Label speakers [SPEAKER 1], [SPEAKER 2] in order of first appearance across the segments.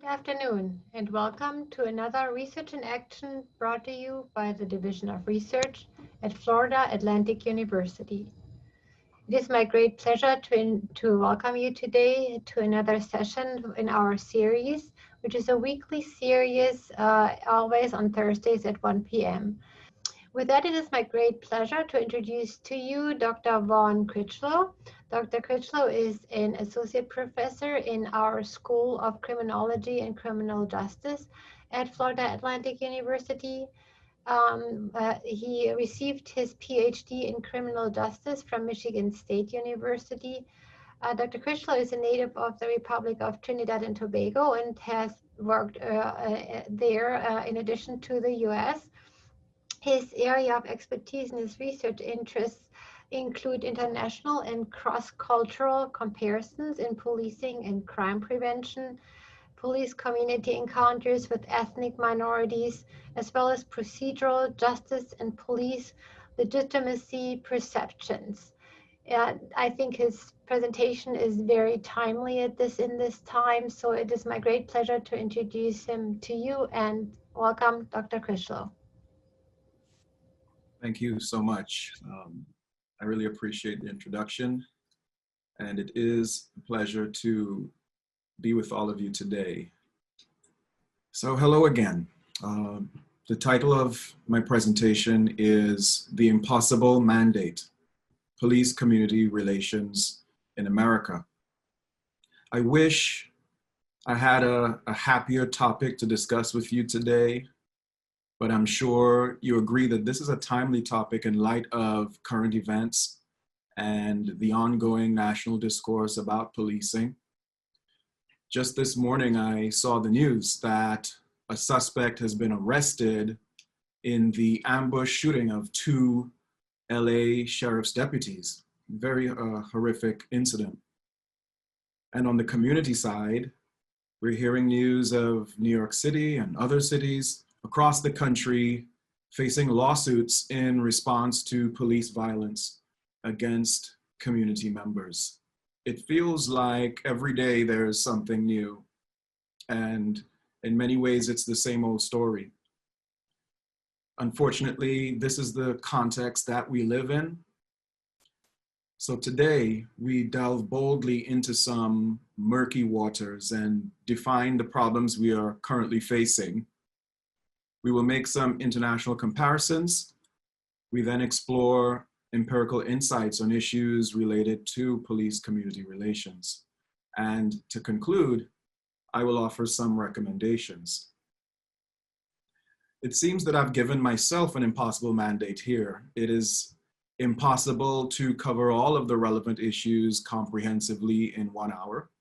[SPEAKER 1] Good afternoon, and welcome to another Research in Action brought to you by the Division of Research at Florida Atlantic University. It is my great pleasure to welcome you today to another session in our series, which is a weekly series, always on Thursdays at 1 p.m. With that, it is my great pleasure to introduce to you Dr. Vaughn Crichlow. Dr. Crichlow is an associate professor in our School of Criminology and Criminal Justice at Florida Atlantic University. He received his Ph.D. in criminal justice from Michigan State University. Dr. Crichlow is a native of the Republic of Trinidad and Tobago and has worked there in addition to the U.S. His area of expertise and his research interests include international and cross-cultural comparisons in policing and crime prevention, police community encounters with ethnic minorities, as well as procedural justice and police legitimacy perceptions. I think his presentation is very timely in this time, so it is my great pleasure to introduce him to you, and welcome, Dr. Crichlow.
[SPEAKER 2] Thank you so much. I really appreciate the introduction, and it is a pleasure to be with all of you today. So hello again. The title of my presentation is The Impossible Mandate, Police-Community Relations in America. I wish I had a happier topic to discuss with you today, but I'm sure you agree that this is a timely topic in light of current events and the ongoing national discourse about policing. Just this morning, I saw the news that a suspect has been arrested in the ambush shooting of two LA sheriff's deputies. Very horrific incident. And on the community side, we're hearing news of New York City and other cities across the country facing lawsuits in response to police violence against community members. It feels like every day there's something new, and in many ways it's the same old story. Unfortunately, this is the context that we live in. So today we delve boldly into some murky waters and define the problems we are currently facing. We will make some international comparisons. We then explore empirical insights on issues related to police-community relations. And to conclude, I will offer some recommendations. It seems that I've given myself an impossible mandate here. It is impossible to cover all of the relevant issues comprehensively in 1 hour.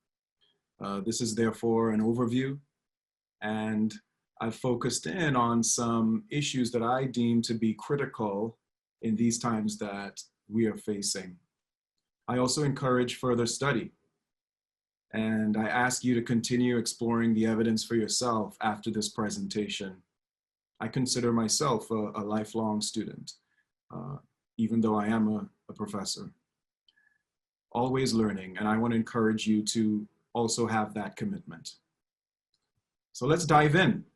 [SPEAKER 2] This is therefore an overview, and I've focused in on some issues that I deem to be critical in these times that we are facing. I also encourage further study, and I ask you to continue exploring the evidence for yourself after this presentation. I consider myself a lifelong student, even though I am a professor. Always learning, and I want to encourage you to also have that commitment. So let's dive in.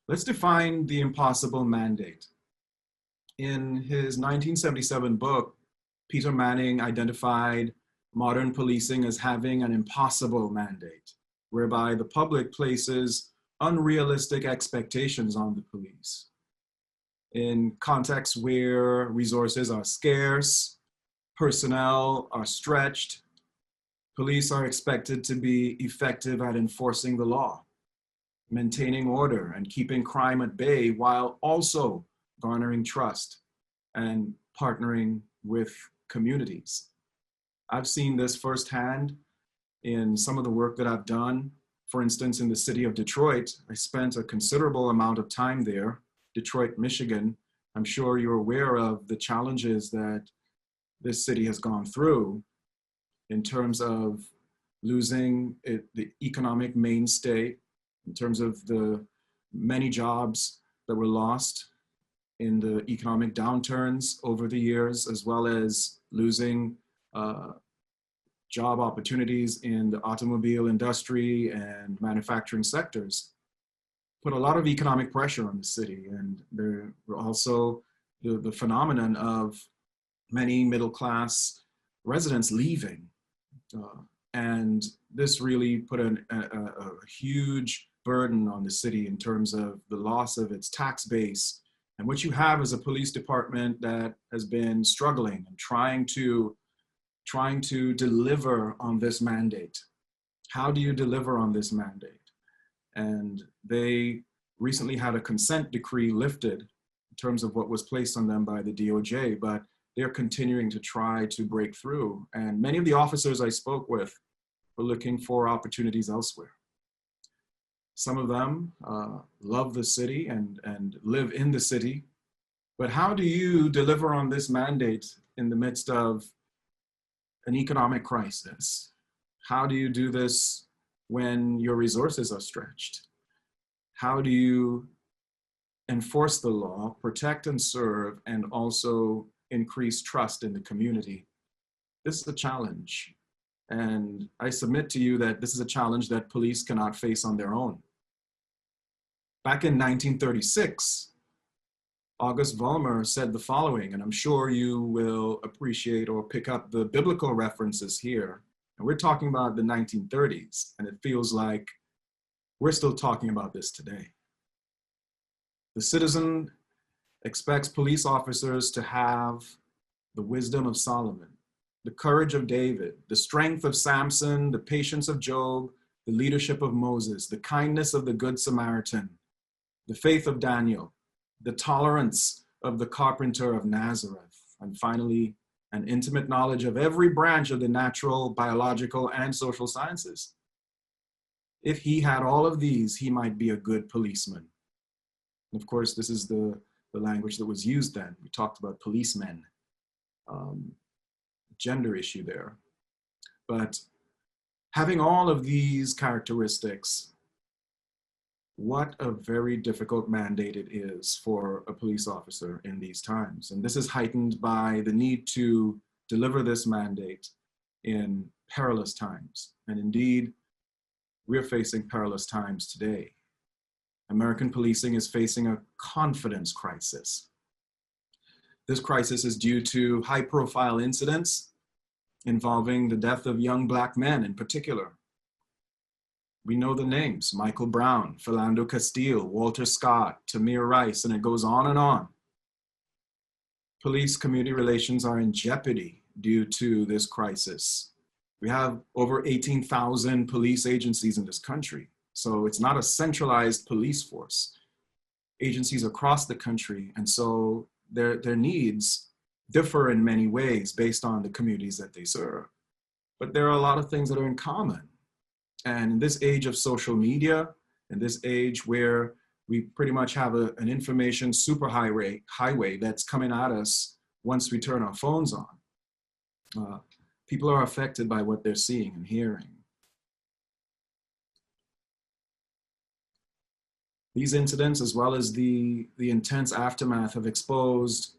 [SPEAKER 2] Let's define the impossible mandate. In his 1977 book, Peter Manning identified modern policing as having an impossible mandate, whereby the public places unrealistic expectations on the police. In contexts where resources are scarce, personnel are stretched, police are expected to be effective at enforcing the law, maintaining order and keeping crime at bay while also garnering trust and partnering with communities. I've seen this firsthand in some of the work that I've done. For instance, in the city of Detroit, I spent a considerable amount of time there, Detroit, Michigan. I'm sure you're aware of the challenges that this city has gone through in terms of losing the economic mainstay, in terms of the many jobs that were lost in the economic downturns over the years, as well as losing job opportunities in the automobile industry and manufacturing sectors put a lot of economic pressure on the city. And there were also the phenomenon of many middle-class residents leaving. And this really put a huge burden on the city in terms of the loss of its tax base. And what you have is a police department that has been struggling and trying to deliver on this mandate. How do you deliver on this mandate? And they recently had a consent decree lifted in terms of what was placed on them by the DOJ, but they're continuing to try to break through. And many of the officers I spoke with were looking for opportunities elsewhere. Some of them love the city and live in the city, but how do you deliver on this mandate in the midst of an economic crisis? How do you do this when your resources are stretched? How do you enforce the law, protect and serve, and also increase trust in the community? This is a challenge. And I submit to you that this is a challenge that police cannot face on their own. Back in 1936, August Vollmer said the following, and I'm sure you will appreciate or pick up the biblical references here. And we're talking about the 1930s, and it feels like we're still talking about this today. The citizen expects police officers to have the wisdom of Solomon, the courage of David, the strength of Samson, the patience of Job, the leadership of Moses, the kindness of the Good Samaritan, the faith of Daniel, the tolerance of the carpenter of Nazareth, and finally, an intimate knowledge of every branch of the natural, biological, and social sciences. If he had all of these, he might be a good policeman. And of course, this is the language that was used then. We talked about policemen, gender issue there. But having all of these characteristics, what a very difficult mandate it is for a police officer in these times. And this is heightened by the need to deliver this mandate in perilous times. And indeed, we're facing perilous times today. American policing is facing a confidence crisis. This crisis is due to high-profile incidents involving the death of young Black men in particular. We know the names: Michael Brown, Philando Castile, Walter Scott, Tamir Rice, and it goes on and on. Police-community relations are in jeopardy due to this crisis. We have over 18,000 police agencies in this country, so it's not a centralized police force. Agencies across the country, and so their needs differ in many ways based on the communities that they serve. But there are a lot of things that are in common. And in this age of social media, in this age where we pretty much have an information highway that's coming at us once we turn our phones on, people are affected by what they're seeing and hearing. These incidents, as well as the intense aftermath, have exposed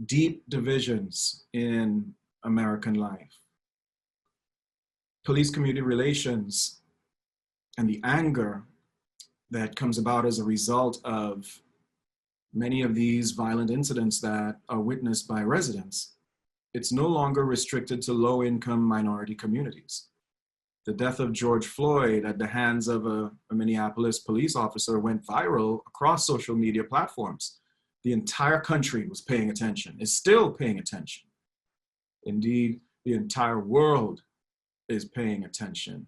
[SPEAKER 2] deep divisions in American life. Police-community relations and the anger that comes about as a result of many of these violent incidents that are witnessed by residents, it's no longer restricted to low-income minority communities. The death of George Floyd at the hands of a Minneapolis police officer went viral across social media platforms. The entire country was paying attention, is still paying attention. Indeed, the entire world is paying attention.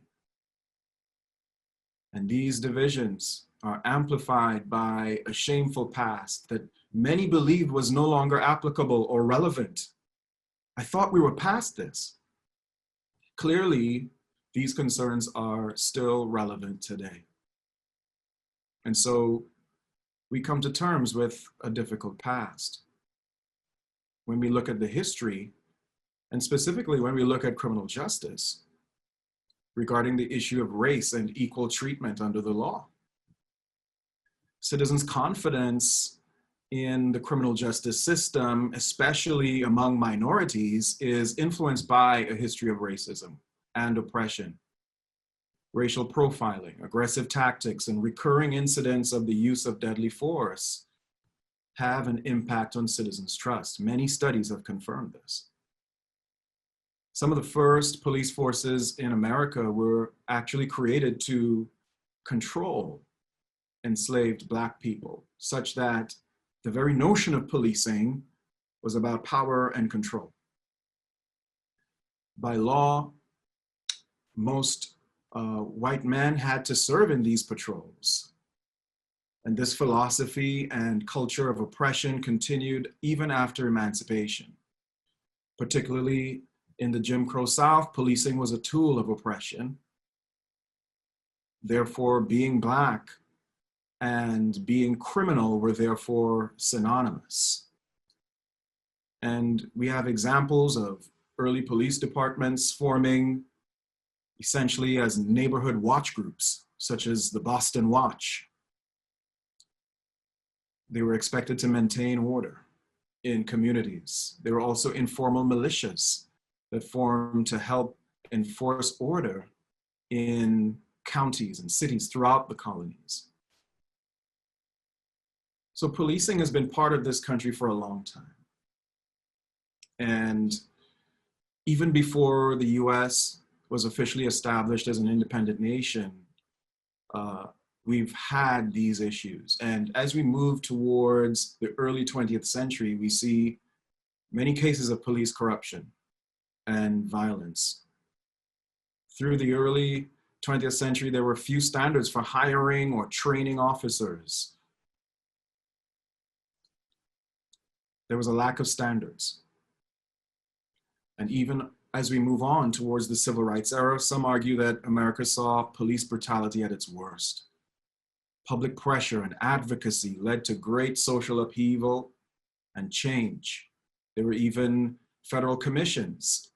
[SPEAKER 2] And these divisions are amplified by a shameful past that many believed was no longer applicable or relevant. I thought we were past this. Clearly, these concerns are still relevant today. And so we come to terms with a difficult past. When we look at the history, and specifically when we look at criminal justice, regarding the issue of race and equal treatment under the law. Citizens' confidence in the criminal justice system, especially among minorities, is influenced by a history of racism and oppression. Racial profiling, aggressive tactics, and recurring incidents of the use of deadly force have an impact on citizens' trust. Many studies have confirmed this. Some of the first police forces in America were actually created to control enslaved Black people, such that the very notion of policing was about power and control. By law, most white men had to serve in these patrols. And this philosophy and culture of oppression continued even after emancipation. Particularly in the Jim Crow South, policing was a tool of oppression. Therefore, being Black and being criminal were therefore synonymous. And we have examples of early police departments forming essentially as neighborhood watch groups, such as the Boston Watch. They were expected to maintain order in communities. There were also informal militias that formed to help enforce order in counties and cities throughout the colonies. So policing has been part of this country for a long time. And even before the US was officially established as an independent nation, we've had these issues. And as we move towards the early 20th century, we see many cases of police corruption and violence. Through the early 20th century, there were few standards for hiring or training officers. There was a lack of standards. And even as we move on towards the civil rights era, some argue that America saw police brutality at its worst. Public pressure and advocacy led to great social upheaval and change. There were even federal commissions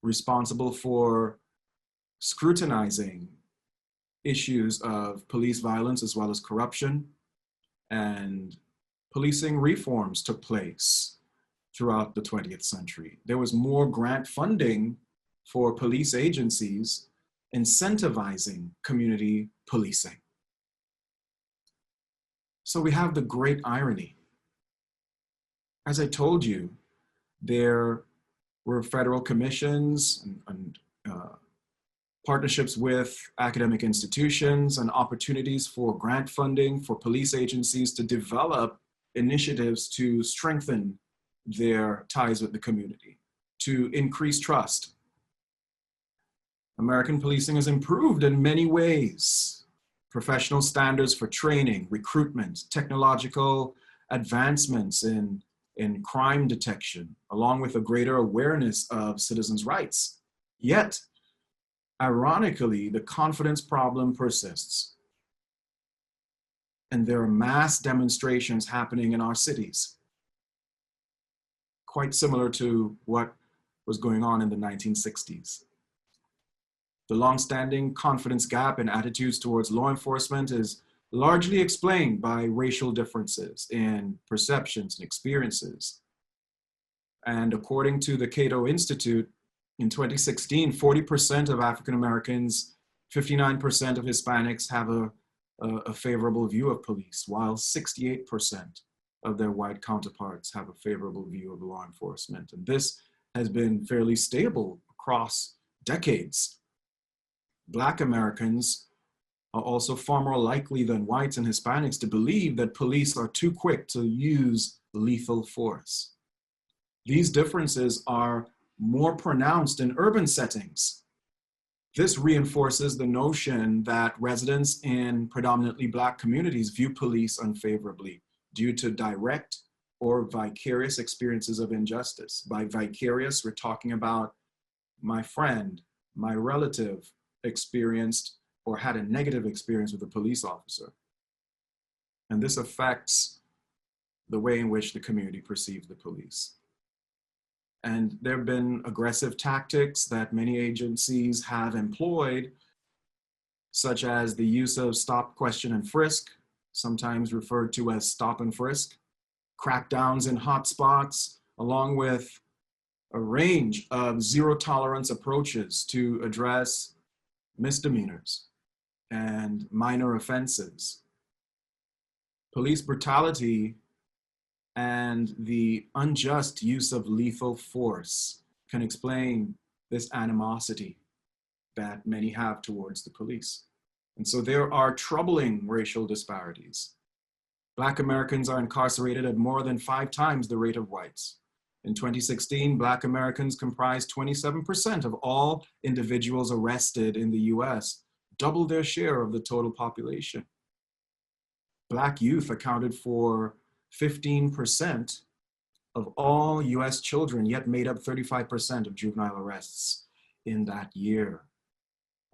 [SPEAKER 2] responsible for scrutinizing issues of police violence as well as corruption, and policing reforms took place throughout the 20th century. There was more grant funding for police agencies incentivizing community policing. So we have the great irony. As I told you, there were federal commissions and partnerships with academic institutions and opportunities for grant funding for police agencies to develop initiatives to strengthen their ties with the community, to increase trust. American policing has improved in many ways. Professional standards for training, recruitment, technological advancements in crime detection, along with a greater awareness of citizens' rights. Yet, ironically, the confidence problem persists. And there are mass demonstrations happening in our cities, quite similar to what was going on in the 1960s. The longstanding confidence gap in attitudes towards law enforcement is largely explained by racial differences in perceptions and experiences. And according to the Cato Institute, in 2016, 40% of African Americans, 59% of Hispanics have a favorable view of police, while 68% of their white counterparts have a favorable view of law enforcement. And this has been fairly stable across decades. Black Americans are also far more likely than whites and Hispanics to believe that police are too quick to use lethal force. These differences are more pronounced in urban settings. This reinforces the notion that residents in predominantly Black communities view police unfavorably due to direct or vicarious experiences of injustice. By vicarious, we're talking about my friend, my relative experienced or had a negative experience with a police officer. And this affects the way in which the community perceives the police. And there have been aggressive tactics that many agencies have employed, such as the use of stop, question, and frisk, sometimes referred to as stop and frisk, crackdowns in hotspots, along with a range of zero tolerance approaches to address misdemeanors and minor offenses. Police brutality and the unjust use of lethal force can explain this animosity that many have towards the police. And so there are troubling racial disparities. Black Americans are incarcerated at more than 5 times the rate of whites. In 2016, Black Americans comprised 27% of all individuals arrested in the US, double their share of the total population. Black youth accounted for 15% of all US children, yet made up 35% of juvenile arrests in that year.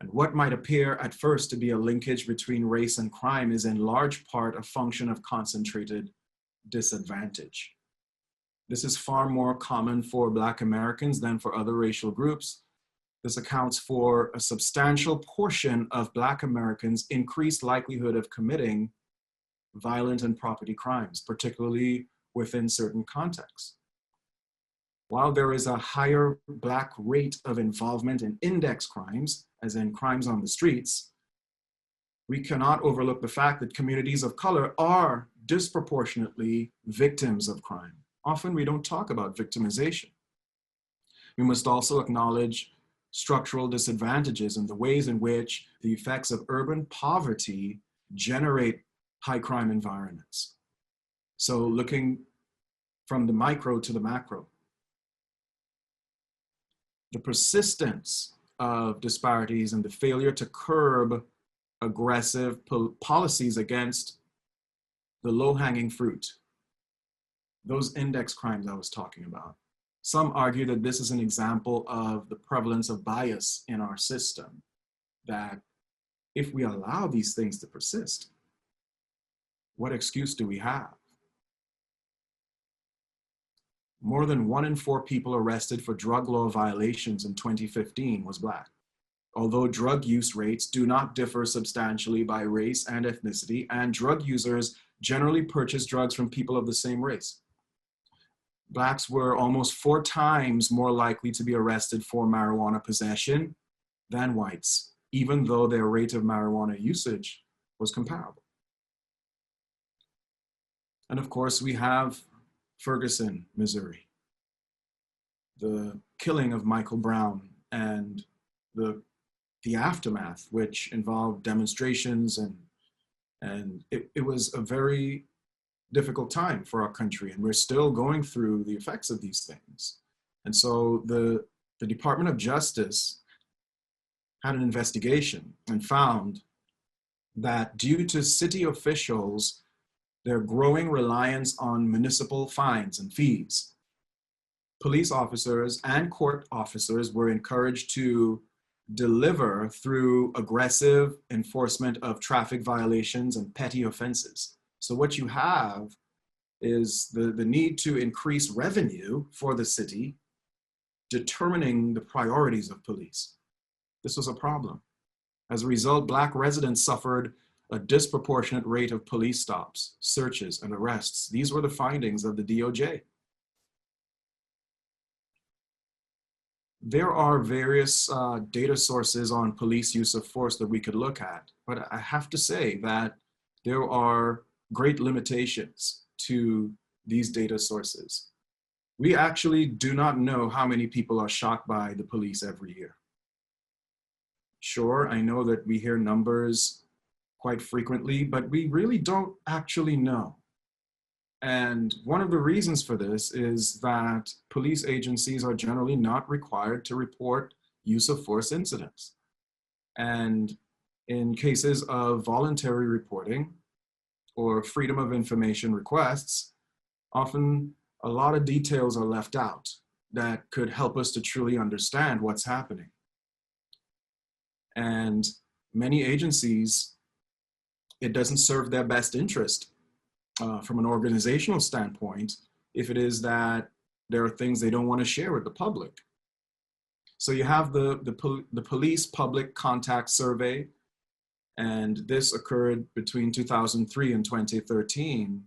[SPEAKER 2] And what might appear at first to be a linkage between race and crime is in large part a function of concentrated disadvantage. This is far more common for Black Americans than for other racial groups. This accounts for a substantial portion of Black Americans' increased likelihood of committing violent and property crimes, particularly within certain contexts. While there is a higher Black rate of involvement in index crimes, as in crimes on the streets, we cannot overlook the fact that communities of color are disproportionately victims of crime. Often we don't talk about victimization. We must also acknowledge structural disadvantages and the ways in which the effects of urban poverty generate high crime environments. So looking from the micro to the macro, the persistence of disparities and the failure to curb aggressive policies against the low-hanging fruit, those index crimes I was talking about. Some argue that this is an example of the prevalence of bias in our system, that if we allow these things to persist, what excuse do we have? More than 1 in 4 people arrested for drug law violations in 2015 was Black. Although drug use rates do not differ substantially by race and ethnicity, and drug users generally purchase drugs from people of the same race. Blacks were almost 4 times more likely to be arrested for marijuana possession than whites, even though their rate of marijuana usage was comparable. And of course, we have Ferguson, Missouri, the killing of Michael Brown and the aftermath, which involved demonstrations, and it was a very difficult time for our country, and we're still going through the effects of these things. And so the Department of Justice had an investigation and found that due to city officials, their growing reliance on municipal fines and fees, police officers and court officers were encouraged to deliver through aggressive enforcement of traffic violations and petty offenses. So what you have is the need to increase revenue for the city, determining the priorities of police. This was a problem. As a result, Black residents suffered a disproportionate rate of police stops, searches, and arrests. These were the findings of the DOJ. There are various data sources on police use of force that we could look at, but I have to say that there are great limitations to these data sources. We actually do not know how many people are shot by the police every year. Sure, I know that we hear numbers quite frequently, but we really don't actually know. And one of the reasons for this is that police agencies are generally not required to report use of force incidents. And in cases of voluntary reporting or freedom of information requests, often a lot of details are left out that could help us to truly understand what's happening. And many agencies, it doesn't serve their best interest from an organizational standpoint if it is that there are things they don't want to share with the public. So you have the police public contact survey, and this occurred between 2003 and 2013.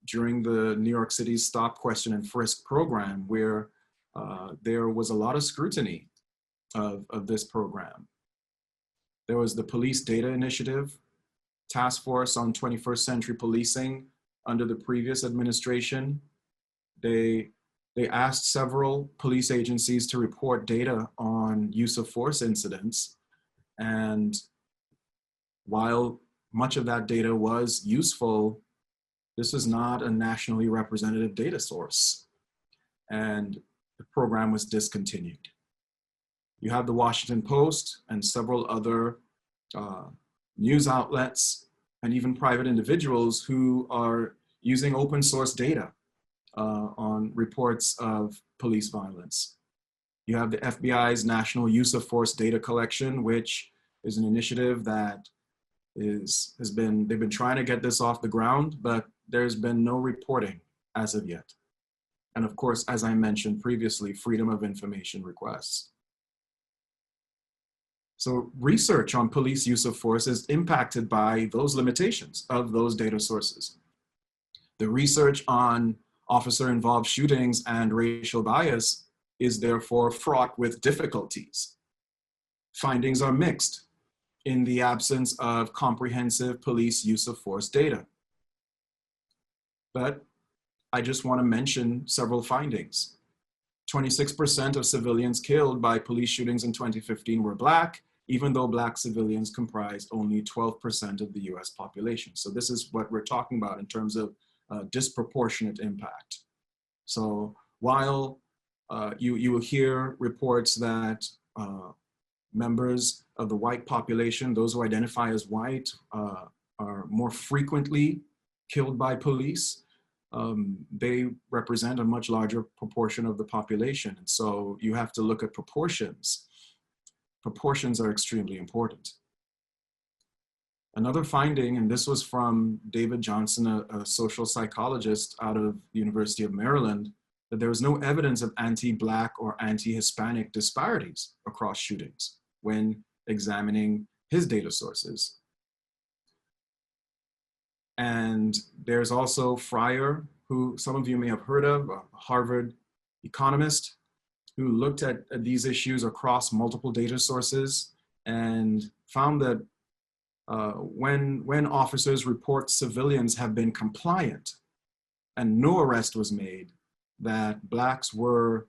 [SPEAKER 2] during the New York City Stop, Question, and Frisk program, where there was a lot of scrutiny of this program. There was the Police Data Initiative, Task Force on 21st Century Policing under the previous administration. They asked several police agencies to report data on use of force incidents. And while much of that data was useful, this is not a nationally representative data source. And the program was discontinued. You have the Washington Post and several other news outlets and even private individuals who are using open source data on reports of police violence. You have the FBI's National Use of Force Data Collection, which is an initiative that they've been trying to get this off the ground, but there's been no reporting as of yet. And of course, as I mentioned previously, freedom of information requests. So research on police use of force is impacted by those limitations of those data sources. The research on officer-involved shootings and racial bias is therefore fraught with difficulties. Findings are mixed in the absence of comprehensive police use of force data. But I just want to mention several findings. 26% of civilians killed by police shootings in 2015 were Black, even though Black civilians comprised only 12% of the US population. So this is what we're talking about in terms of disproportionate impact. So while you will hear reports that members of the white population, those who identify as white, are more frequently killed by police, they represent a much larger proportion of the population. And so you have to look at proportions. Proportions are extremely important. Another finding, and this was from David Johnson, a social psychologist out of the University of Maryland, that there was no evidence of anti-Black or anti-Hispanic disparities across shootings when examining his data sources. And there's also Fryer, who some of you may have heard of, a Harvard economist, who looked at these issues across multiple data sources and found that when officers report civilians have been compliant and no arrest was made, that Blacks were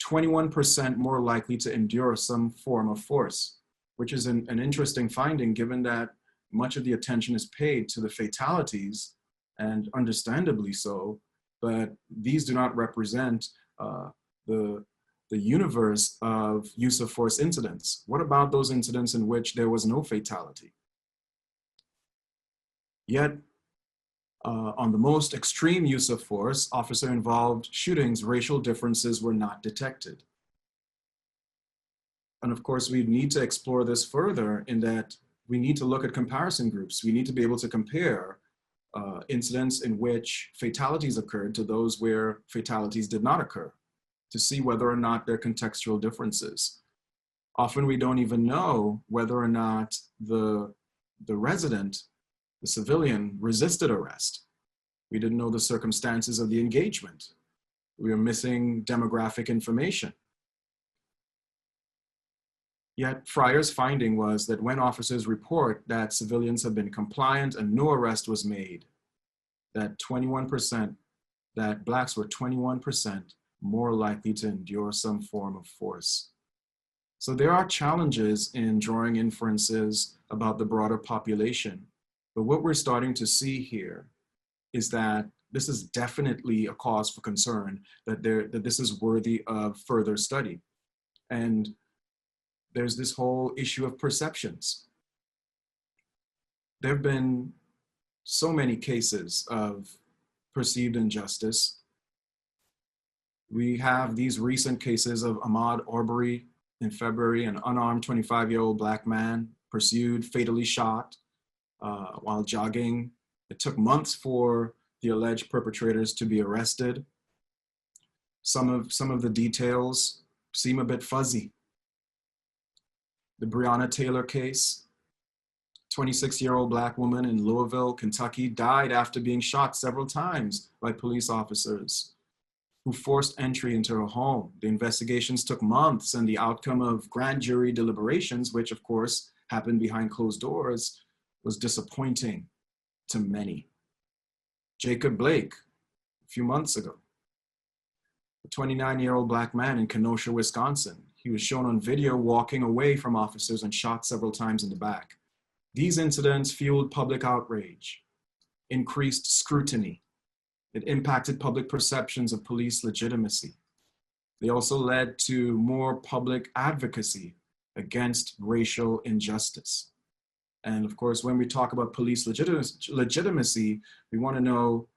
[SPEAKER 2] 21% more likely to endure some form of force, which is an interesting finding given that much of the attention is paid to the fatalities, and understandably so, but these do not represent the universe of use of force incidents. What about those incidents in which there was no fatality? Yet, on the most extreme use of force, officer-involved shootings, racial differences were not detected. And of course, we need to explore this further in that we need to look at comparison groups. We need to be able to compare incidents in which fatalities occurred to those where fatalities did not occur, to see whether or not there are contextual differences. Often we don't even know whether or not the resident, the civilian, resisted arrest. We didn't know the circumstances of the engagement. We are missing demographic information. Yet Fryer's finding was that when officers report that civilians have been compliant and no arrest was made, that Blacks were 21% more likely to endure some form of force. So there are challenges in drawing inferences about the broader population. But what we're starting to see here is that this is definitely a cause for concern, that this is worthy of further study. And there's this whole issue of perceptions. There have been so many cases of perceived injustice. We have these recent cases of Ahmaud Arbery in February, an unarmed 25-year-old Black man pursued, fatally shot while jogging. It took months for the alleged perpetrators to be arrested. Some of the details seem a bit fuzzy. The Breonna Taylor case, 26-year-old Black woman in Louisville, Kentucky, died after being shot several times by police officers who forced entry into her home. The investigations took months, and the outcome of grand jury deliberations, which of course happened behind closed doors, was disappointing to many. Jacob Blake, a few months ago, a 29-year-old Black man in Kenosha, Wisconsin. He was shown on video walking away from officers and shot several times in the back. These incidents fueled public outrage, increased scrutiny. It impacted public perceptions of police legitimacy. They also led to more public advocacy against racial injustice. And of course, when we talk about police legitimacy, we want to know,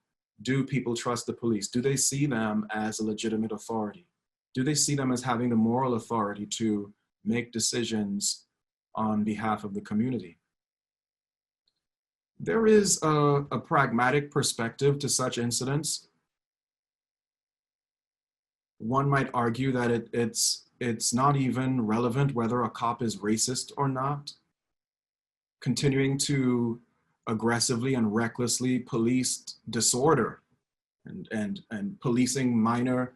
[SPEAKER 2] do people trust the police? Do they see them as a legitimate authority? Do they see them as having the moral authority to make decisions on behalf of the community? There is a pragmatic perspective to such incidents. One might argue that it's not even relevant whether a cop is racist or not. Continuing to aggressively and recklessly police disorder and policing minor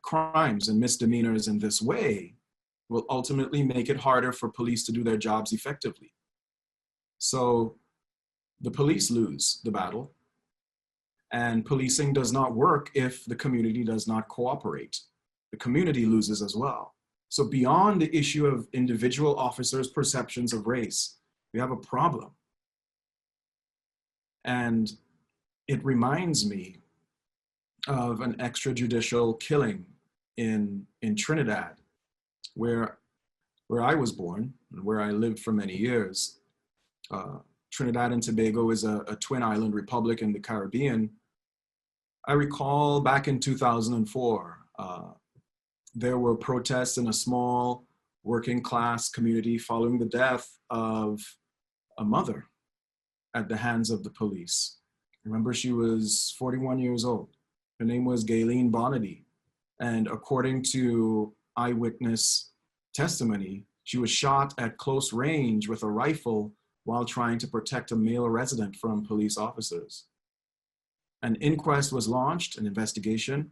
[SPEAKER 2] crimes and misdemeanors in this way will ultimately make it harder for police to do their jobs effectively. So the police lose the battle, and policing does not work if the community does not cooperate. The community loses as well. So beyond the issue of individual officers' perceptions of race, we have a problem. And it reminds me of an extrajudicial killing in Trinidad, where I was born and where I lived for many years. Trinidad and Tobago is a twin island republic in the Caribbean. I recall back in 2004, there were protests in a small working class community following the death of a mother at the hands of the police. Remember, she was 41 years old. Her name was Gayleen Bonady. And according to eyewitness testimony, she was shot at close range with a rifle while trying to protect a male resident from police officers. An inquest was launched, an investigation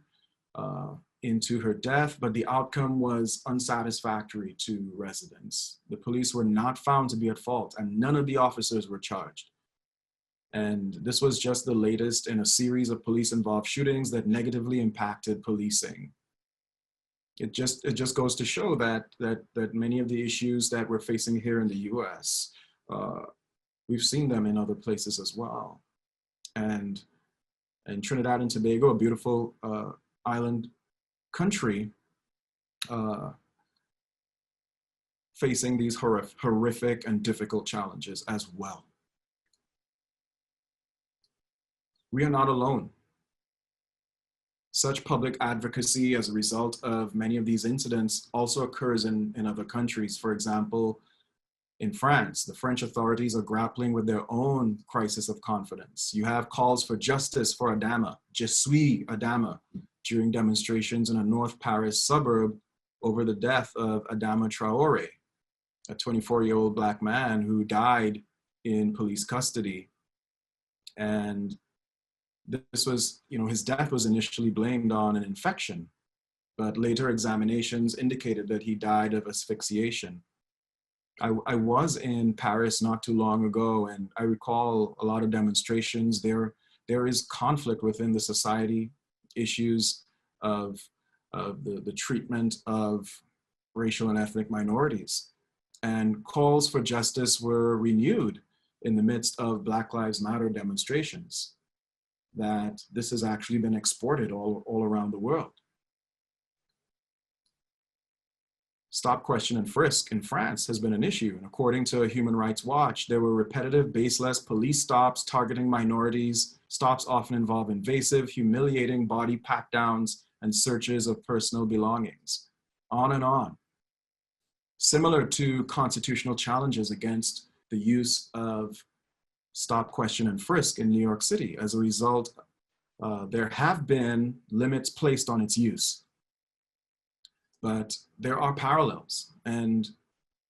[SPEAKER 2] into her death, but the outcome was unsatisfactory to residents. The police were not found to be at fault, and none of the officers were charged. And this was just the latest in a series of police-involved shootings that negatively impacted policing. It just goes to show that many of the issues that we're facing here in the US, we've seen them in other places as well. And Trinidad and Tobago, a beautiful island country, facing these horrific and difficult challenges as well. We are not alone. Such public advocacy as a result of many of these incidents also occurs in other countries. For example, in France, the French authorities are grappling with their own crisis of confidence. You have calls for justice for Adama, Je suis Adama, during demonstrations in a North Paris suburb over the death of Adama Traore, a 24-year-old Black man who died in police custody. And this was, his death was initially blamed on an infection, but later examinations indicated that he died of asphyxiation. I was in Paris not too long ago, and I recall a lot of demonstrations. There is conflict within the society, issues of the treatment of racial and ethnic minorities. And calls for justice were renewed in the midst of Black Lives Matter demonstrations, that this has actually been exported all around the world. Stop, question, and frisk in France has been an issue. And according to Human Rights Watch, there were repetitive, baseless police stops targeting minorities. Stops often involve invasive, humiliating body pat-downs and searches of personal belongings. On and on. Similar to constitutional challenges against the use of stop, question, and frisk in New York City. As a result, there have been limits placed on its use. But there are parallels. And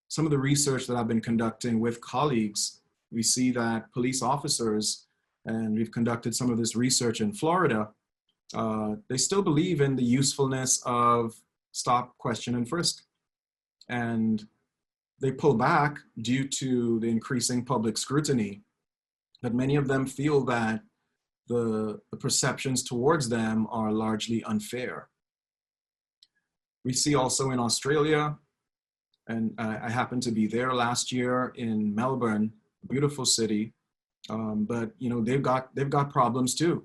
[SPEAKER 2] some of the research that I've been conducting with colleagues we see that police officers, and we've conducted some of this research in Florida, they still believe in the usefulness of stop, question, and frisk. And they pull back due to the increasing public scrutiny, but many of them feel that the perceptions towards them are largely unfair. We see also in Australia, and I happened to be there last year in Melbourne, a beautiful city, but you know, they've got problems too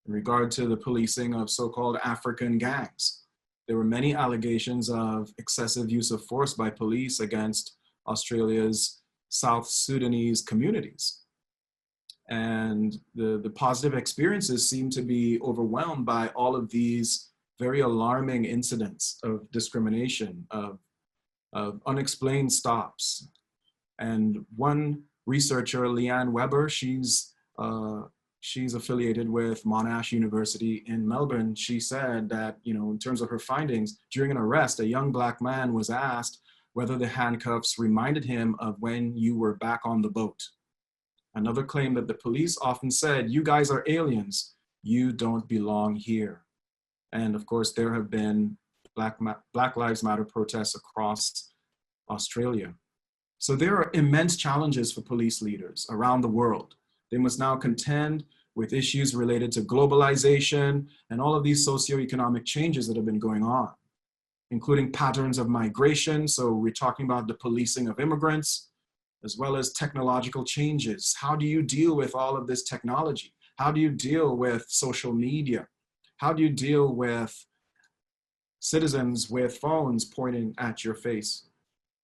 [SPEAKER 2] in regard to the policing of so-called African gangs. There were many allegations of excessive use of force by police against Australia's South Sudanese communities. And the positive experiences seem to be overwhelmed by all of these very alarming incidents of discrimination, of unexplained stops. And one researcher, Leanne Weber, she's affiliated with Monash University in Melbourne. She said that, you know, in terms of her findings, during an arrest, a young Black man was asked whether the handcuffs reminded him of when you were back on the boat. Another claim that the police often said, "You guys are aliens, you don't belong here." And of course, there have been Black Lives Matter protests across Australia. So there are immense challenges for police leaders around the world. They must now contend with issues related to globalization and all of these socioeconomic changes that have been going on, including patterns of migration. So we're talking about the policing of immigrants, as well as technological changes. How do you deal with all of this technology? How do you deal with social media? How do you deal with citizens with phones pointing at your face,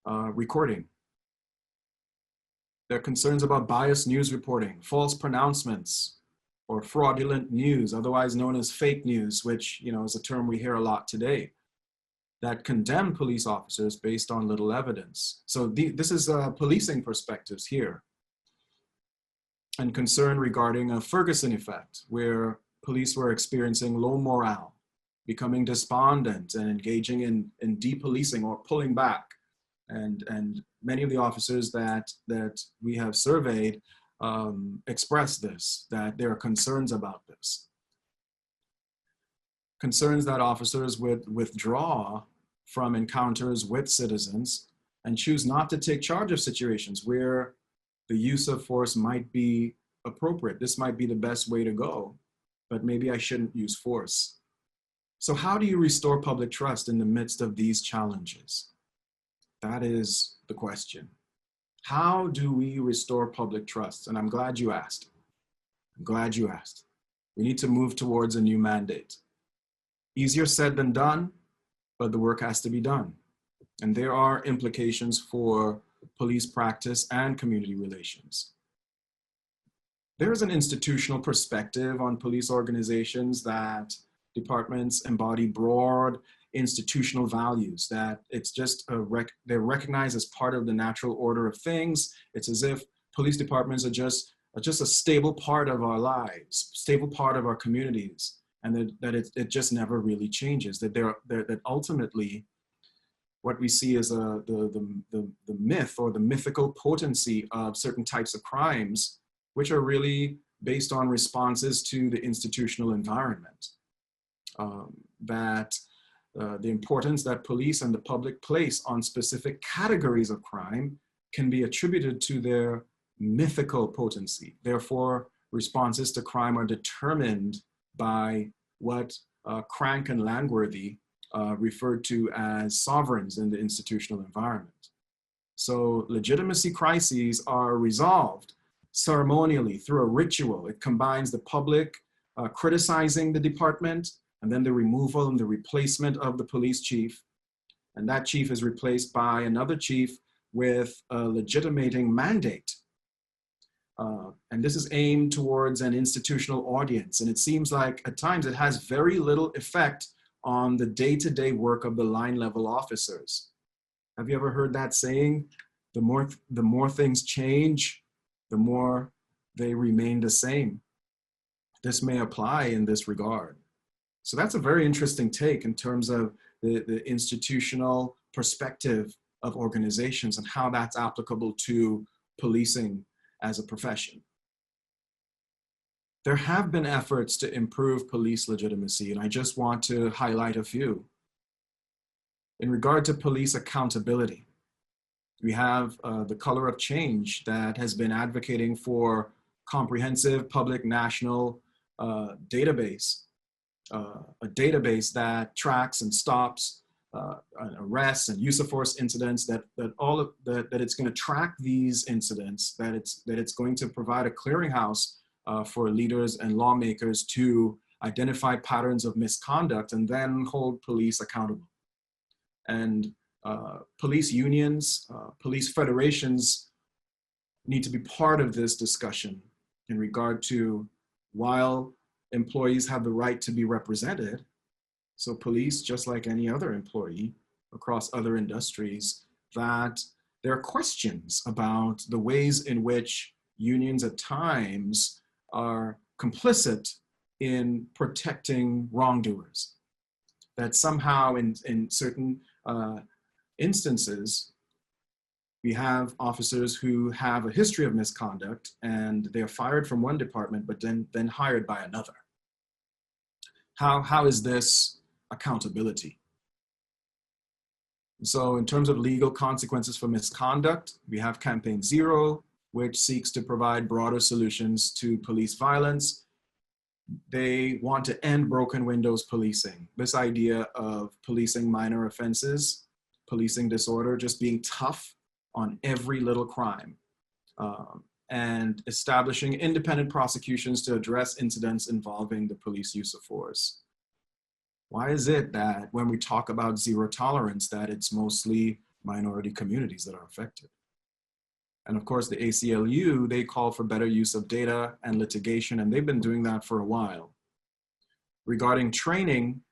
[SPEAKER 2] recording? There are concerns about biased news reporting, false pronouncements, or fraudulent news, otherwise known as fake news, which, you know, is a term we hear a lot today, that condemn police officers based on little evidence. So this is policing perspectives here. And concern regarding a Ferguson effect, where police were experiencing low morale, becoming despondent and engaging in depolicing or pulling back. And many of the officers that we have surveyed express this, that there are concerns about this. Concerns that officers would withdraw from encounters with citizens and choose not to take charge of situations where the use of force might be appropriate. This might be the best way to go, but maybe I shouldn't use force. So how do you restore public trust in the midst of these challenges? That is the question. How do we restore public trust? And I'm glad you asked. I'm glad you asked. We need to move towards a new mandate. Easier said than done, but the work has to be done. And there are implications for police practice and community relations. There is an institutional perspective on police organizations that departments embody broad institutional values, that it's just they're recognized as part of the natural order of things. It's as if police departments are just a stable part of our lives, stable part of our communities, and that it just never really changes. That ultimately, what we see is the myth or the mythical potency of certain types of crimes, which are really based on responses to the institutional environment. The importance that police and the public place on specific categories of crime can be attributed to their mythical potency. Therefore, responses to crime are determined by what Crank and Langworthy referred to as sovereigns in the institutional environment. So legitimacy crises are resolved ceremonially through a ritual. It combines the public criticizing the department, and then the removal and the replacement of the police chief. And that chief is replaced by another chief with a legitimating mandate. And this is aimed towards an institutional audience. And it seems like at times it has very little effect on the day-to-day work of the line level officers. Have you ever heard that saying? The more things change, the more they remain the same. This may apply in this regard. So that's a very interesting take in terms of the institutional perspective of organizations and how that's applicable to policing as a profession. There have been efforts to improve police legitimacy, and I just want to highlight a few. In regard to police accountability, we have the Color of Change that has been advocating for comprehensive public national database, a database that tracks and stops arrests and use of force incidents, that it's going to track these incidents, that it's going to provide a clearinghouse for leaders and lawmakers to identify patterns of misconduct and then hold police accountable. And police unions, police federations need to be part of this discussion in regard to, while employees have the right to be represented, so police, just like any other employee across other industries, that there are questions about the ways in which unions at times are complicit in protecting wrongdoers. That somehow in certain instances, we have officers who have a history of misconduct and they're fired from one department, but then hired by another. How is this accountability? So in terms of legal consequences for misconduct, we have Campaign Zero, which seeks to provide broader solutions to police violence. They want to end broken windows policing. This idea of policing minor offenses, policing disorder, just being tough on every little crime, and establishing independent prosecutions to address incidents involving the police use of force. Why is it that when we talk about zero tolerance, that it's mostly minority communities that are affected? And of course, the ACLU, they call for better use of data and litigation, and they've been doing that for a while. Regarding training,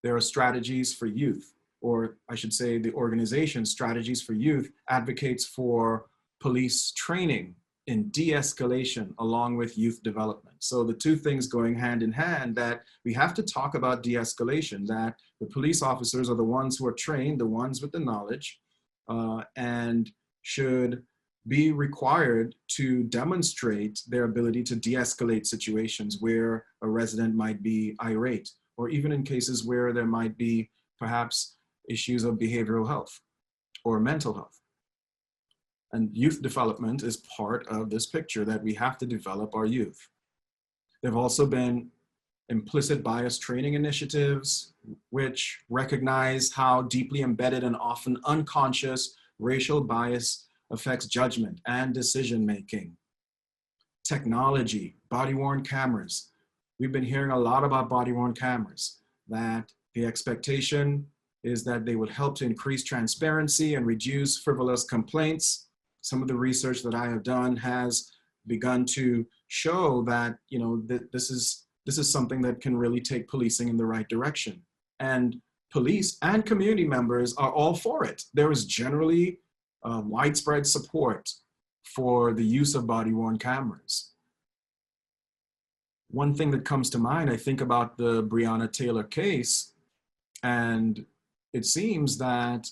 [SPEAKER 2] there are strategies for youth, or I should say the organization Strategies for Youth advocates for police training in de-escalation along with youth development. So the two things going hand in hand, that we have to talk about de-escalation, that the police officers are the ones who are trained, the ones with the knowledge, and should be required to demonstrate their ability to de-escalate situations where a resident might be irate, or even in cases where there might be perhaps issues of behavioral health or mental health. And youth development is part of this picture, that we have to develop our youth. There have also been implicit bias training initiatives, which recognize how deeply embedded and often unconscious racial bias affects judgment and decision-making. Technology, body-worn cameras. We've been hearing a lot about body-worn cameras, that the expectation is that they would help to increase transparency and reduce frivolous complaints. Some of the research that I have done has begun to show that, you know, this is something that can really take policing in the right direction. And police and community members are all for it. There is generally widespread support for the use of body-worn cameras. One thing that comes to mind, I think about the Breonna Taylor case, and it seems that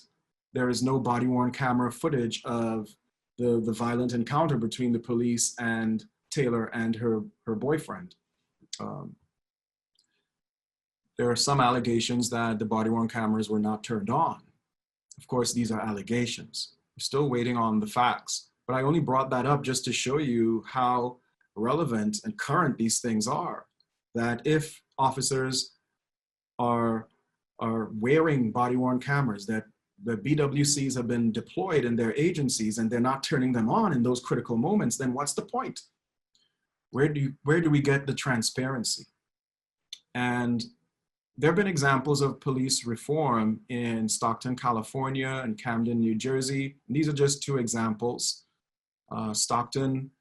[SPEAKER 2] there is no body-worn camera footage of the violent encounter between the police and Taylor and her boyfriend. There are some allegations that the body-worn cameras were not turned on. Of course, these are allegations. We're still waiting on the facts, but I only brought that up just to show you how relevant and current these things are. That if officers are wearing body-worn cameras, that the BWCs have been deployed in their agencies and they're not turning them on in those critical moments, then what's the point? Where do we get the transparency? And there have been examples of police reform in Stockton, California, and Camden, New Jersey. These are just two examples. Stockton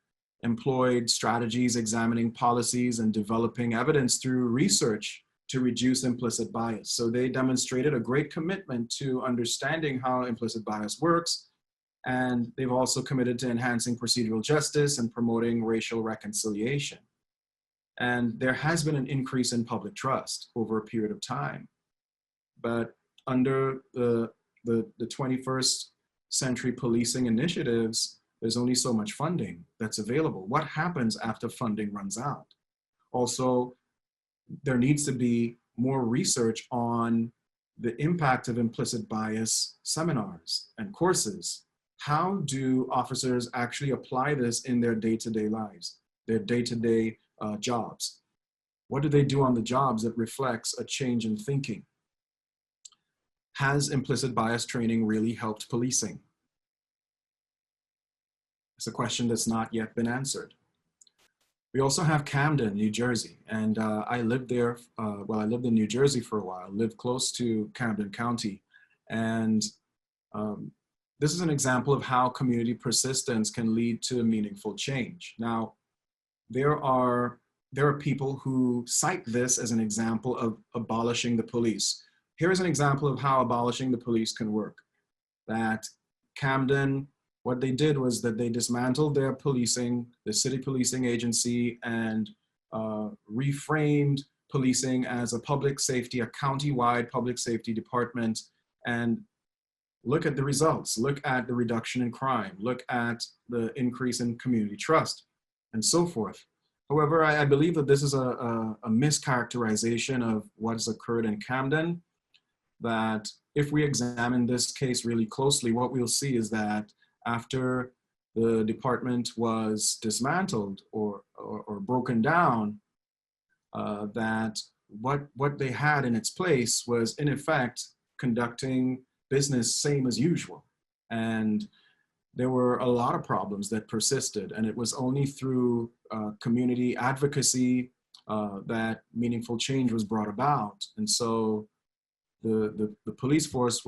[SPEAKER 2] employed strategies examining policies and developing evidence through research to reduce implicit bias. So they demonstrated a great commitment to understanding how implicit bias works. And they've also committed to enhancing procedural justice and promoting racial reconciliation. And there has been an increase in public trust over a period of time. But under the 21st century policing initiatives, There's only so much funding that's available. What happens after funding runs out? Also, there needs to be more research on the impact of implicit bias seminars and courses. How do officers actually apply this in their day-to-day lives, their day-to-day jobs? What do they do on the jobs that reflects a change in thinking? Has implicit bias training really helped policing? It's a question that's not yet been answered. We also have Camden, New Jersey, and I lived there, well, I lived in New Jersey for a while, lived close to Camden County, and this is an example of how community persistence can lead to meaningful change. Now, there are people who cite this as an example of abolishing the police. Here's an example of how abolishing the police can work. That Camden, what they did was that they dismantled their policing, the city policing agency, and reframed policing as a public safety, a county-wide public safety department. And look at the results. Look at the reduction in crime. Look at the increase in community trust, and so forth. However, I believe that this is a mischaracterization of what has occurred in Camden, that if we examine this case really closely, what we'll see is that after the department was dismantled or broken down, that what they had in its place was, in effect, conducting business same as usual. And there were a lot of problems that persisted, and it was only through community advocacy that meaningful change was brought about. And so the police force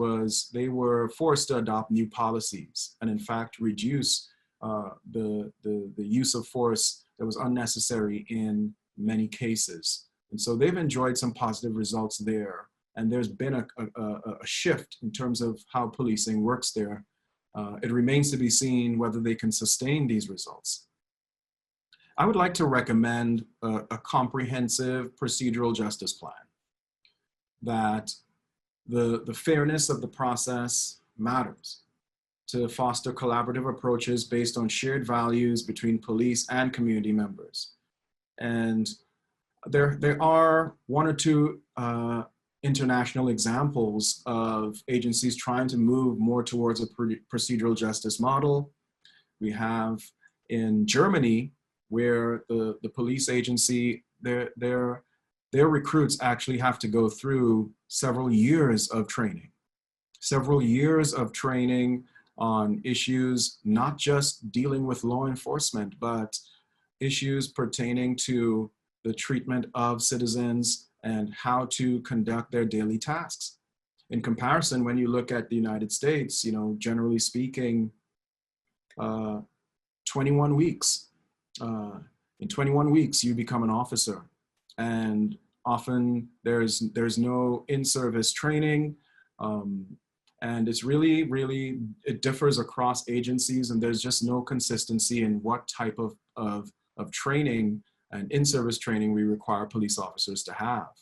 [SPEAKER 2] they were forced to adopt new policies and in fact reduce the use of force that was unnecessary in many cases. And so they've enjoyed some positive results there. And there's been a shift in terms of how policing works there. It remains to be seen whether they can sustain these results. I would like to recommend a comprehensive procedural justice plan that the fairness of the process matters, to foster collaborative approaches based on shared values between police and community members. And there are one or two international examples of agencies trying to move more towards a procedural justice model. We have in Germany, where the police agency, their recruits actually have to go through several years of training on issues, not just dealing with law enforcement, but issues pertaining to the treatment of citizens and how to conduct their daily tasks. In comparison, when you look at the United States, generally speaking, 21 weeks. In 21 weeks, you become an officer. And often there's no in-service training. And it's really, it differs across agencies, and there's just no consistency in what type of training and in-service training we require police officers to have.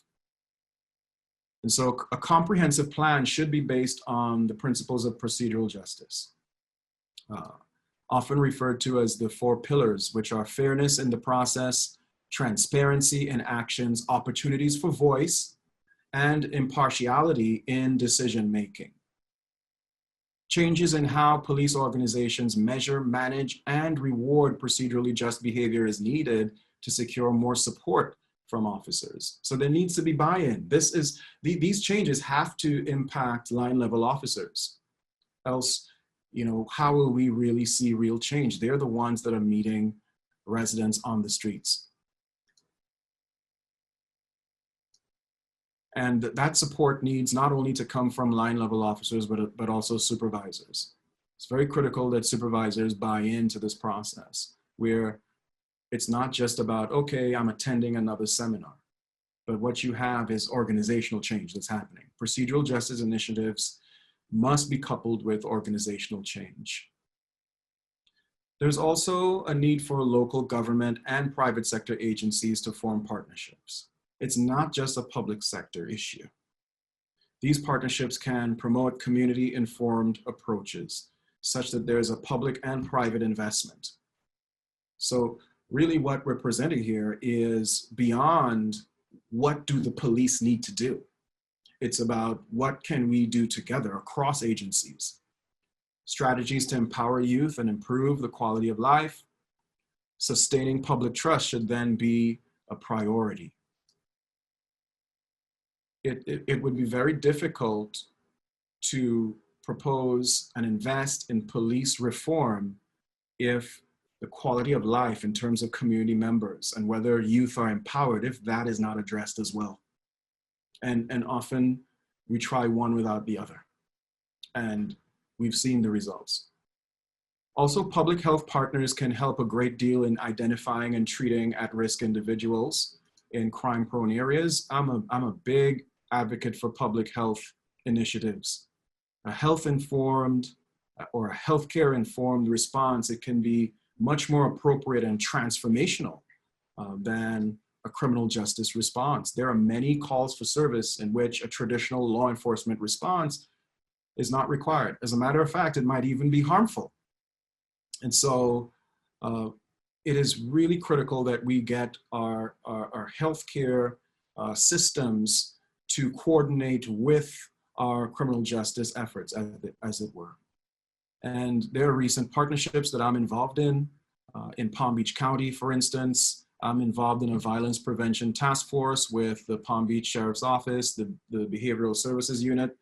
[SPEAKER 2] And so a comprehensive plan should be based on the principles of procedural justice, often referred to as the 4 pillars, which are fairness in the process, transparency in actions, opportunities for voice, and impartiality in decision-making. Changes in how police organizations measure, manage, and reward procedurally just behavior is needed to secure more support from officers. So there needs to be buy-in. These changes have to impact line-level officers. Else, how will we really see real change? They're the ones that are meeting residents on the streets. And that support needs not only to come from line-level officers, but also supervisors. It's very critical that supervisors buy into this process, where it's not just about, okay, I'm attending another seminar, but what you have is organizational change that's happening. Procedural justice initiatives must be coupled with organizational change. There's also a need for local government and private sector agencies to form partnerships. It's not just a public sector issue. These partnerships can promote community-informed approaches such that there's a public and private investment. So really what we're presenting here is beyond what do the police need to do. It's about what can we do together across agencies. Strategies to empower youth and improve the quality of life. Sustaining public trust should then be a priority. It would be very difficult to propose and invest in police reform if the quality of life in terms of community members and whether youth are empowered, if that is not addressed as well. And often we try one without the other. And we've seen the results. Also, public health partners can help a great deal in identifying and treating at-risk individuals in crime-prone areas. I'm a big advocate for public health initiatives. A health-informed or a healthcare-informed response, it can be much more appropriate and transformational than a criminal justice response. There are many calls for service in which a traditional law enforcement response is not required. As a matter of fact, it might even be harmful. And so it is really critical that we get our healthcare systems to coordinate with our criminal justice efforts, as it were. And there are recent partnerships that I'm involved in Palm Beach County, for instance. I'm involved in a violence prevention task force with the Palm Beach Sheriff's Office, the Behavioral Services Unit,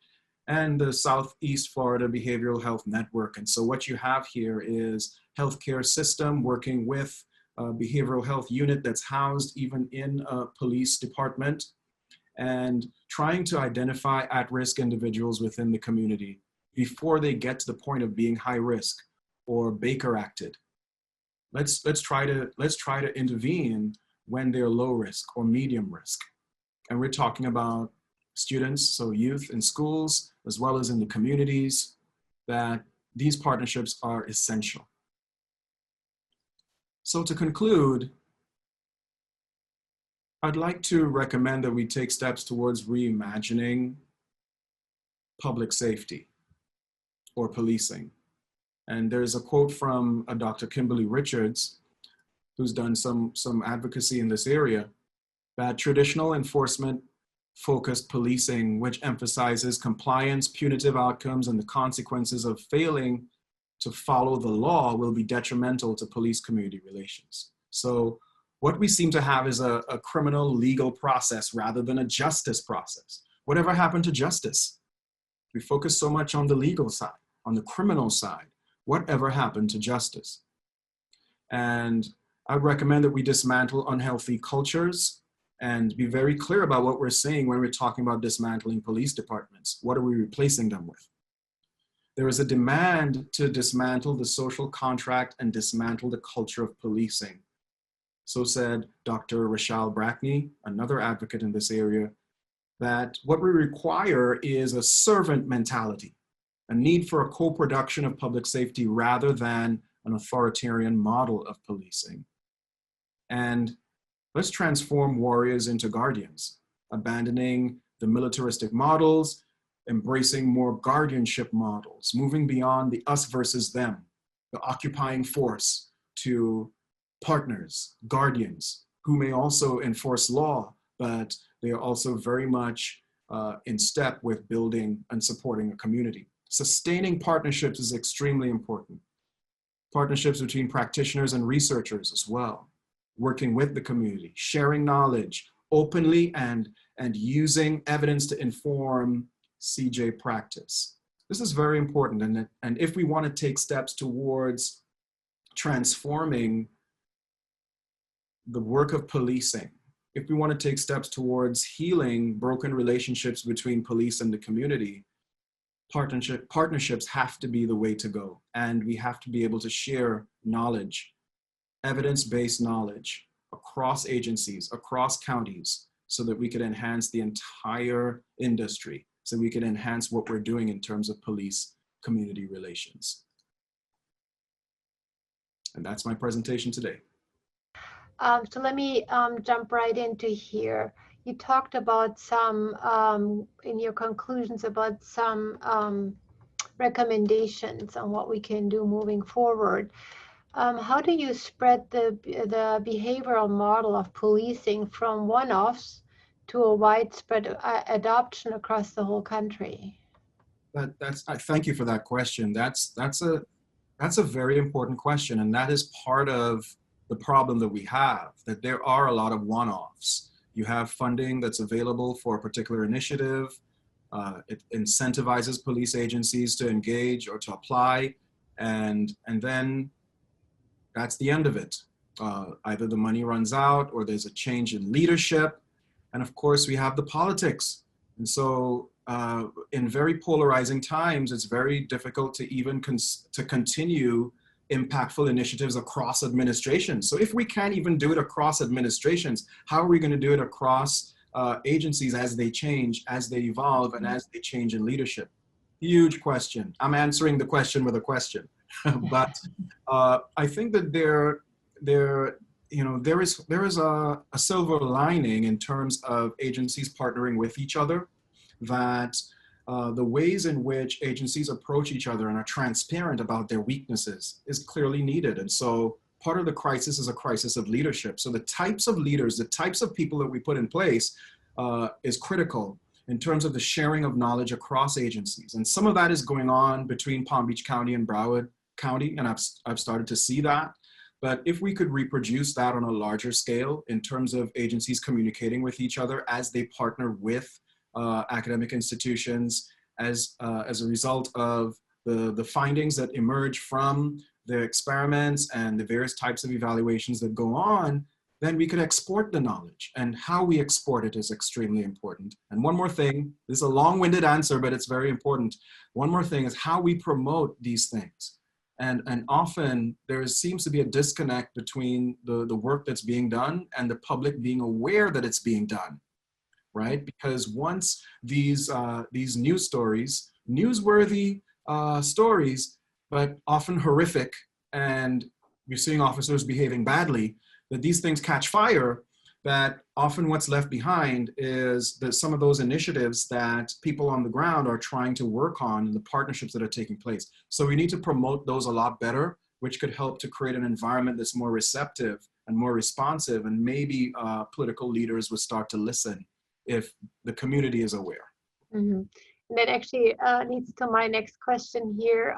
[SPEAKER 2] and the Southeast Florida Behavioral Health Network. And so what you have here is healthcare system working with a behavioral health unit that's housed even in a police department and trying to identify at-risk individuals within the community before they get to the point of being high risk or Baker acted. Let's try to intervene when they're low risk or medium risk. And we're talking about students, so youth in schools, as well as in the communities, that these partnerships are essential. So to conclude, I'd like to recommend that we take steps towards reimagining public safety or policing. And there's a quote from Dr. Kimberly Richards, who's done some advocacy in this area, that traditional enforcement-focused policing, which emphasizes compliance, punitive outcomes, and the consequences of failing to follow the law, will be detrimental to police-community relations. So what we seem to have is a criminal legal process rather than a justice process. Whatever happened to justice? We focus so much on the legal side, on the criminal side. Whatever happened to justice? And I would recommend that we dismantle unhealthy cultures and be very clear about what we're saying when we're talking about dismantling police departments. What are we replacing them with? There is a demand to dismantle the social contract and dismantle the culture of policing. So said Dr. Rachel Brackney, another advocate in this area, that what we require is a servant mentality, a need for a co-production of public safety rather than an authoritarian model of policing. And let's transform warriors into guardians, abandoning the militaristic models, embracing more guardianship models, moving beyond the us versus them, the occupying force, to partners, guardians, who may also enforce law, but they are also very much in step with building and supporting a community. Sustaining partnerships is extremely important. Partnerships between practitioners and researchers as well, working with the community, sharing knowledge openly and using evidence to inform CJ practice. This is very important, and if we want to take steps towards transforming the work of policing, if we want to take steps towards healing broken relationships between police and the community, partnerships have to be the way to go. And we have to be able to share knowledge, evidence-based knowledge across agencies, across counties, so that we could enhance the entire industry, so we could enhance what we're doing in terms of police-community relations. And that's my presentation today.
[SPEAKER 1] So let me jump right into here. You talked about some, in your conclusions, about some recommendations on what we can do moving forward. How do you spread the behavioral model of policing from one-offs to a widespread adoption across the whole country?
[SPEAKER 2] Thank you for that question. That's a very important question, and that is part of the problem that we have, that there are a lot of one-offs. You have funding that's available for a particular initiative. It incentivizes police agencies to engage or to apply, and then that's the end of it. Either the money runs out or there's a change in leadership. And of course, we have the politics. And so in very polarizing times, it's very difficult to even to continue impactful initiatives across administrations. So if we can't even do it across administrations, how are we going to do it across agencies as they change, as they evolve, and as they change in leadership? Huge question. I'm answering the question with a question. But I think that there is a silver lining in terms of agencies partnering with each other, that the ways in which agencies approach each other and are transparent about their weaknesses is clearly needed. And so part of the crisis is a crisis of leadership. So the types of leaders, the types of people that we put in place is critical in terms of the sharing of knowledge across agencies. And some of that is going on between Palm Beach County and Broward County, and I've started to see that. But if we could reproduce that on a larger scale in terms of agencies communicating with each other as they partner with academic institutions, as a result of the findings that emerge from the experiments and the various types of evaluations that go on, then we could export the knowledge. And how we export it is extremely important. And one more thing, this is a long-winded answer, but it's very important. One more thing is how we promote these things. And often there seems to be a disconnect between the work that's being done and the public being aware that it's being done, right? Because once these news stories, newsworthy stories, but often horrific, and you're seeing officers behaving badly, that these things catch fire, that often what's left behind is that some of those initiatives that people on the ground are trying to work on and the partnerships that are taking place. So we need to promote those a lot better, which could help to create an environment that's more receptive and more responsive, and maybe political leaders would start to listen if the community is aware.
[SPEAKER 1] Mm-hmm. And that actually leads to my next question here.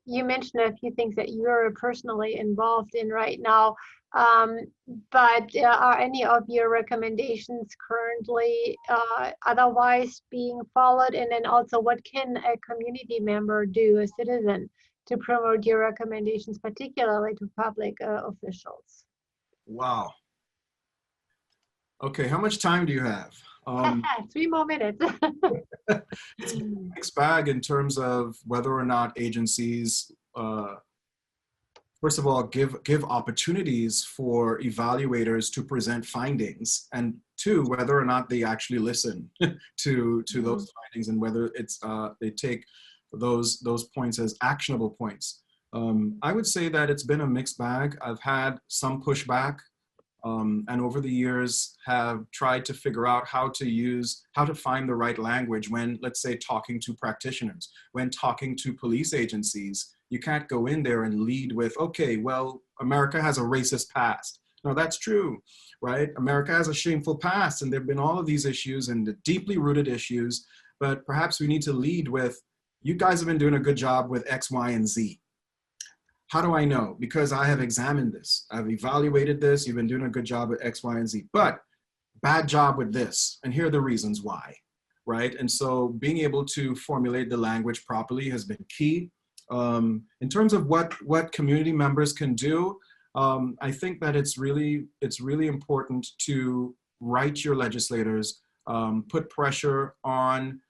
[SPEAKER 1] You mentioned a few things that you're personally involved in right now, but are any of your recommendations currently otherwise being followed? And then also, what can a community member do, a citizen, to promote your recommendations, particularly to public officials?
[SPEAKER 2] Wow. Okay, how much time do you have?
[SPEAKER 1] 3 more minutes.
[SPEAKER 2] It's a mixed bag in terms of whether or not agencies, first of all, give opportunities for evaluators to present findings, and two, whether or not they actually listen to those findings, and whether it's they take those points as actionable points. I would say that it's been a mixed bag. I've had some pushback. And over the years have tried to figure out how to find the right language when, let's say, talking to practitioners, when talking to police agencies. You can't go in there and lead with, okay, well, America has a racist past. No, that's true, right? America has a shameful past, and there've been all of these issues and the deeply rooted issues, but perhaps we need to lead with, you guys have been doing a good job with X, Y, and Z. How do I know? Because I have examined this. I've evaluated this. You've been doing a good job with X, Y, and Z, but bad job with this. And here are the reasons why, right? And so being able to formulate the language properly has been key. In terms of what community members can do, I think that it's really important to write your legislators, put pressure on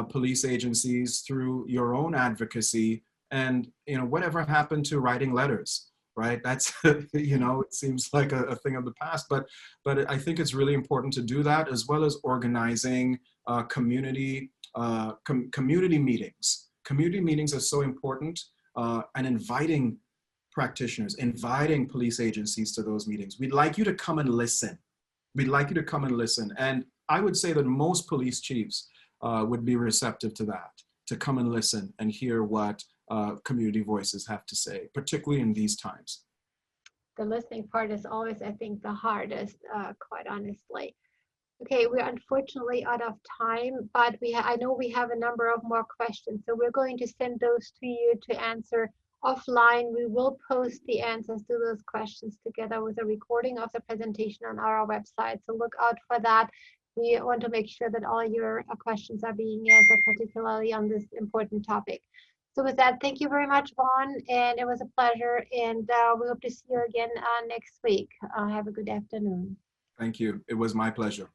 [SPEAKER 2] police agencies through your own advocacy. And, whatever happened to writing letters, right? That's, it seems like a thing of the past, but I think it's really important to do that, as well as organizing community meetings. Community meetings are so important, and inviting practitioners, inviting police agencies to those meetings. We'd like you to come and listen. We'd like you to come and listen. And I would say that most police chiefs would be receptive to that. to come and listen and hear what community voices have to say, particularly in these times.
[SPEAKER 1] The listening part is always, I think, the hardest, quite honestly. Okay, we're unfortunately out of time, but I know we have a number of more questions, so we're going to send those to you to answer offline. We will post the answers to those questions together with a recording of the presentation on our website, so look out for that. We want to make sure that all your questions are being answered, particularly on this important topic. So with that, thank you very much, Vaughn, and it was a pleasure, and we hope to see you again next week. Have a good afternoon.
[SPEAKER 2] Thank you. It was my pleasure.